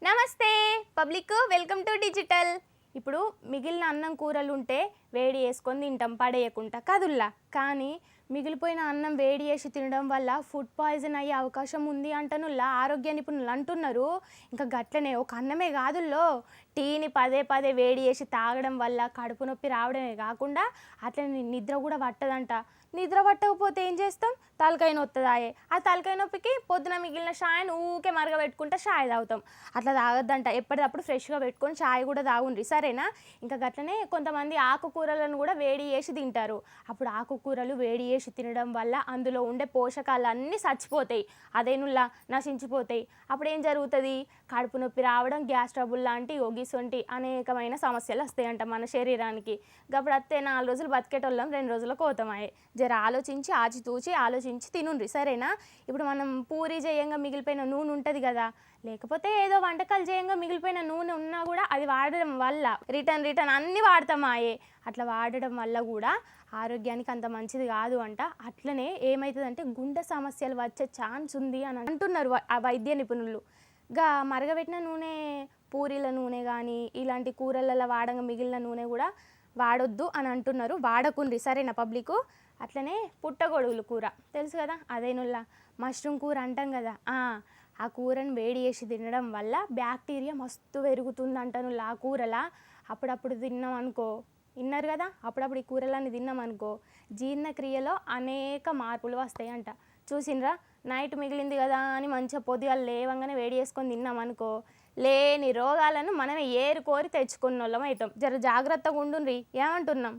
నమస్తే public, welcome to digital. ఇప్పుడు మిగిలిన అన్నం కూరలు ఉంటే వేడి చేసుకొని తింటాం పడేయకుండా కదుల్లా. కానీ మిగిలిపోయిన అన్నం వేడి చేసి తినడం వల్ల ఫుడ్ పాయిజన్ అయ్యే అవకాశం ఉంది అంటనుల్లా ఆరోగ్య నిపుణులు అంటున్నారు. ఇంకా గట్లనే ఒక అన్నమే కాదుల్లో, టీని పదే పదే వేడి చేసి తాగడం వల్ల కడుపు నొప్పి రావడమే కాకుండా అట్లనే నిద్ర కూడా పట్టదంట. నిద్ర పట్టకపోతే ఏం చేస్తాం? తలకాయ నొత్తదాయే. ఆ తలకాయ నొప్పికి పొద్దున మిగిలిన షాయను ఊకే మరగబెట్టుకుంటే షాయ్ తాగుతాం. అట్లా తాగొద్దంట. ఎప్పటికప్పుడు ఫ్రెష్గా పెట్టుకొని షాయ్ కూడా తాగుండ్రి సరేనా. ఇంకా గట్లనే కొంతమంది ఆకుకూరలను కూడా వేడి చేసి తింటారు. అప్పుడు ఆకుకూరలు వేడి చేసి తినడం వల్ల అందులో ఉండే పోషకాలు అన్నీ చచ్చిపోతాయి, అదేనుల్లా నశించిపోతాయి. అప్పుడు ఏం జరుగుతుంది? కడుపు నొప్పి రావడం, గ్యాస్ ట్రబుల్ లాంటి ఒగిసొంటి అనేకమైన సమస్యలు వస్తాయంట మన శరీరానికి. అప్పుడు వస్తే 4 రోజులు బతికేటోళ్ళం 2 రోజులకు పోతామాయే. జర ఆలోచించి ఆచితూచి ఆలోచించి తినుండ్రి సరేనా. ఇప్పుడు మనం పూరి చేయంగా మిగిలిపోయిన నూనె ఉంటుంది కదా, లేకపోతే ఏదో వంటకాలు చేయంగా మిగిలిపోయిన నూనె ఉన్నా కూడా అది వాడడం వల్ల రిటర్న్ అన్నీ వాడతామాయే. అట్లా వాడడం వల్ల కూడా ఆరోగ్యానికి అంత మంచిది కాదు అంట. అట్లనే ఏమవుతుందంటే గుండె సమస్యలు వచ్చే ఛాన్స్ ఉంది అని అంటున్నారు ఆ వైద్య నిపుణులు. మరగబెట్టిన నూనె, పూరీల నూనె కానీ ఇలాంటి కూరలలో వాడంగా మిగిలిన నూనె కూడా వాడొద్దు అని అంటున్నారు. వాడకుండ్రి సరేనా పబ్లిక్. అట్లనే పుట్టగొడుగులు కూర తెలుసు కదా, అదేనుల్లా మష్రూమ్ కూర అంటాం కదా. ఆ కూరను వేడి చేసి తినడం వల్ల బ్యాక్టీరియా మస్తు పెరుగుతుంది అంటనుల్లా ఆ కూరలా. అప్పుడప్పుడు తిన్నాం అనుకో, విన్నారు కదా, అప్పుడప్పుడు ఈ కూరలన్నీ తిన్నాం అనుకో జీర్ణక్రియలో అనేక మార్పులు వస్తాయంట. చూసినరా, నైట్ మిగిలింది కదా అని మంచిగా పొద్దుగాల లేవంగానే వేడి చేసుకొని తిన్నాం అనుకో లేని రోగాలను మనమే ఏరుకోరి తెచ్చుకున్న వాళ్ళం అవుతాం. జర జాగ్రత్తగా ఉండుండ్రి ఏమంటున్నాం.